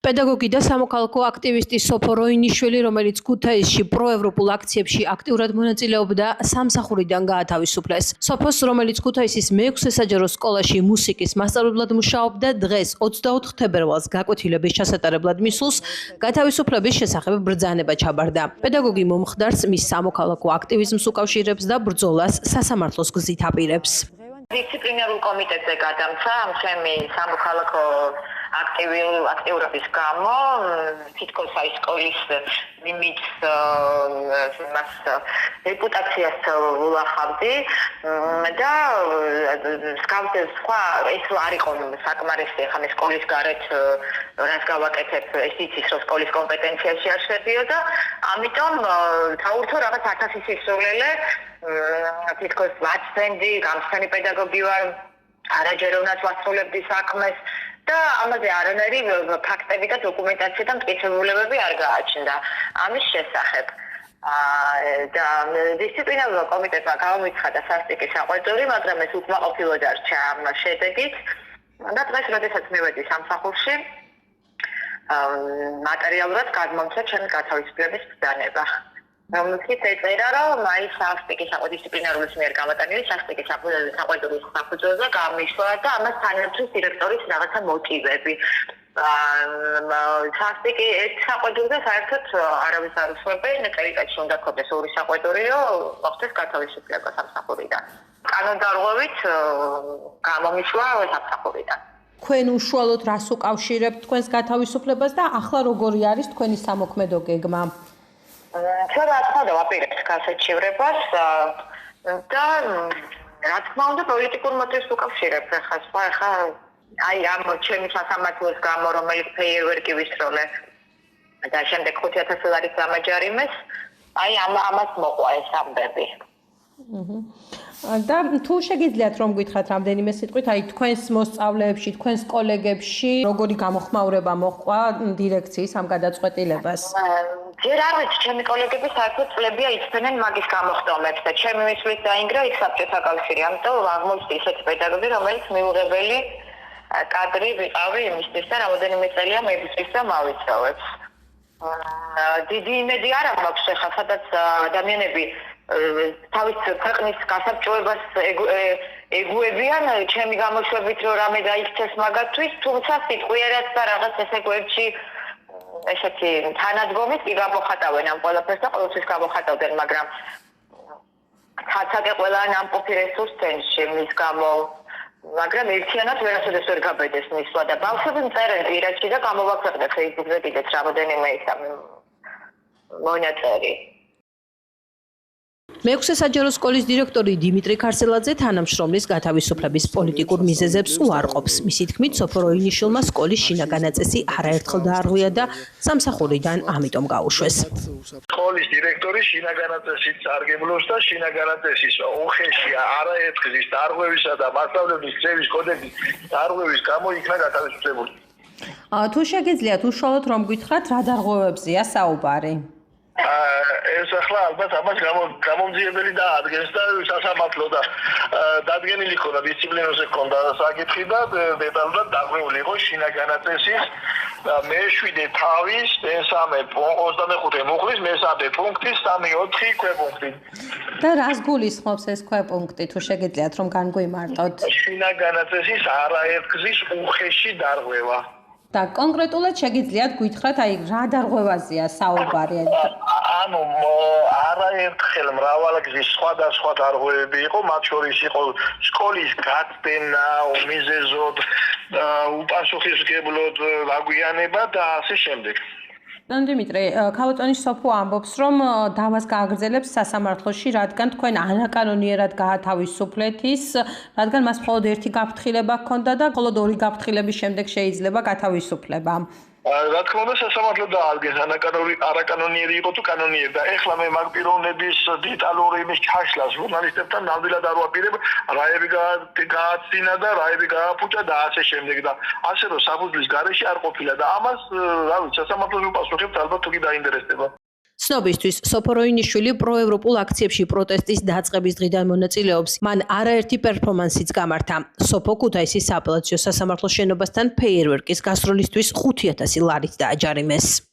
პედაგოგი და სამოქალაქო აქტივისტი სოფო როინიშვილი, რომელიც ქუთაისში პროევროპულ აქციებში აქტიურად მონაწილეობდა, სამსახურიდან გაათავისუფლეს. სოფოს, რომელიც ქუთაისის მე-6 საჯარო სკოლაში მუსიკის მასწავლებლად მუშაობდა, დღეს 24 თებერვალს გაკვეთილების ჩასატარებლად მისულს, გათავისუფლების შესახებ ბრძანება ჩაბარდა. პედაგოგი მომხდარს მის სამოქალაქო აქტივიზმს უკავშირებს და ბრძოლას სასამართლოს გზით აპირებს. დისციპლინარულ კომიტეტზე გადამცა ჩემი სამოქალაქო აქტიურობის გამო თითქოს აი სკოლის იმიჯს მას რეპუტაციას ვლახავდი და სხვა ეს არ იყო საკმარისი ახლა მე სკოლის გარეთ რას გავაკეთებ ეს იცის რომ სკოლის კომპეტენციაში არ შედიოდა ამიტომ თავურთო რაღაც 1000 სისულელე თითქოს ვაცდენდი გამხსენი პედაგოგი ვარ არაჯეროვნად ვასრულებდი საქმეს და ამაზე არანაირი ფაქტები და დოკუმენტაცია და მტკიცებულებები არ გააჩნდა ამის შესახებ. და დისციპლინარულ კომიტეტმა გამოიცხადა სასტიკი საყვედური, მაგრამ ეს უკმაყოფილო დარჩა ამ შედეგით და დღეს, როდესაც მივედი სამსახურში, მატერიალურად გადმომცა ჩემი გათავისუფლების ბრძანება. რომელშიც ეწერა, რომ აი სასტიკი დისციპლინარული მიერ გამოტანილი სასტიკი საყვედურის საფუძველზე გამიშვა და ამას თანამედროვე დირექტორის რაღაცა მოტივები. სასტიკი ეს საყვედურზე საერთოდ არავის არ უსვებენ, წერილებში უნდა ქონდეს ორი საყვედური, რომ მოხდეს გათავისუფლება სამსახურიდან. კანონდარღვევით გამომიშვა სამსახურიდან. თქვენ უშუალოდ რას უკავშირებთ თქვენს გათავისუფლებას და ახლა როგორი არის თქვენი სამოქმედო გეგმა? ჩვენ რა თქმა უნდა ვაპირებთ გასაჩივრებას და რა თქმა უნდა პოლიტიკურ მოტივს უკავშირებთ ახლა აი ამ ჩემი სასამართლოს გამო რომელიც ფეიერვერკი ვისროლე და შემდეგ 5000 დოლარის დამაჯარიმეს აი ამას მოყვა ეს ამბები. და თუ შეგიძლიათ რომ გითხრათ რამდენიმე სიტყვით აი თქვენს მოსწავლეებში, თქვენს კოლეგებში როგორი გამოხმაურება მოჰყვა დირექციის ამ გადაწყვეტილებას? ჯერ არ ვიცი, ჩემი კოლეგები საერთოდ წლებია იცოდნენ მაგის გამოხდომებს და ჩემი მისვლით დაინგრა იქ საბჭოთა კავშირი, ამიტომ აღმოჩნდა ისეთი პედაგოგი, რომელიც მიუღებელი კადრი ვიყავი იმისთვის და რამოდენიმე წელია მებისთვის და მავიწოვებს. დიდი იმედი არ მაქვს ახლა, სადაც ადამიანები თავის ქვეყნის გასაბჭოებას ეგუებიან ჩემი გამოშვებით რომ რამე დაიქცეს მაგათთვის, თუმცა სიტყვიერად და რაღაც ესეგვებში ესეთი თანადგომით კი გამოხატავენ ამ ყველაფერს და ყოველთვის გამოხატავდნენ, მაგრამ ცაცაკე ყველა ამპოფი რესურსს მის გამო მაგრამ ერთიანად ვერასოდეს ვერ გაბედეს მისვლა და ბავშვები მწერენ პირადში და გამოვაქვეყნე Facebook-ზე კიდეც რამოდენიმე მონაწერი. მე-6 საჯარო სკოლის დირექტორი დიმიტრი ქარსელაძე თანამშრომლის გათავისუფლების პოლიტიკურ მიზეზებს უარყოფს. მისი თქმით, სოფო როინიშვილმა სკოლის შინაგანაწესი არაერთხელ დაარღვია და სამსახურიდან ამიტომ გაუშვეს. სკოლის დირექტორი შინაგანაწესით სარგებლობს და შინაგანაწესის უხეში არაერთხლის დარღვევისა და მასწავლებლის წევის კოდექსის დარღვევის გამო იქნა გათავისუფლებული. თუ შეგიძლიათ უშუალოდ რომ გითხრათ, რა დარღვევებზეა საუბარი? ეს ახლა ალბათ ამას გამომძიებელი დაადგენს და სასამართლო და დადგენილი ქონდა დისციპლინარზე ქონდა საკითხი და დეტალურად დაღვეული იყო შინაგანაწესის მე-7 თავის მე-3 25 მუხლის მე-3 პუნქტის 3-4 ქვეპუნქტი. და რას გულისხმობს ეს ქვეპუნქტი, თუ შეგიძლიათ რომ განგვიმარტოთ? შინაგანაწესის არაერთგზის უხეში დარღვევა. და კონკრეტულად შეგიძლიათ გითხრათ, აი რა დარღვევაზეა საუბარი? ანუ არაერთხელ მრავალგზის სხვადასხვა დარღვევები იყო, მათ შორის იყო სკოლის გაწდენა, მიზეზოდ, უპასუხისმგებლოდ აგვიანება და ასე შემდეგ. დიმიტრი, ქალბატონი სოფო ამბობს, რომ დავას გააგრძელებს სასამართლოში, რადგან თქვენ არაკანონიერად გაათავისუფლეთ ის, რადგან მას მხოლოდ ერთი გაფრთხილება ჰქონდა და მხოლოდ ორი გაფრთხილების შემდეგ შეიძლება გათავისუფლება. რა თქმა უნდა, სასამართლო დაადგენს არაკანონიერი იყო თუ კანონიერი და ეხლა მე მაგ პიროვნების დეტალური იმის ჩაშლას ჟურნალისტებთან ნამდვილად არ ვაპირებ, რაები გააცდინა და რაები გააფუჭა და ასე შემდეგ და ასე რომ საფუძვლის გარეშე არ ყოფილა და ამას რა ვიცი, სასამართლოს უპასუხებთ ალბათ თუ კი დაინტერესდება. ცნობისთვის, სოფო როინიშვილი პროევროპულ აქციებში პროტესტის დაწყების დღიდან მონაწილეობს. მან არაერთი პერფორმანსიც გამართა. სოფო ქუთაისის სააპელაციო სასამართლოს შენობასთან ფეიერვერკის გასროლისთვის 5000 ლარით დააჯარიმეს.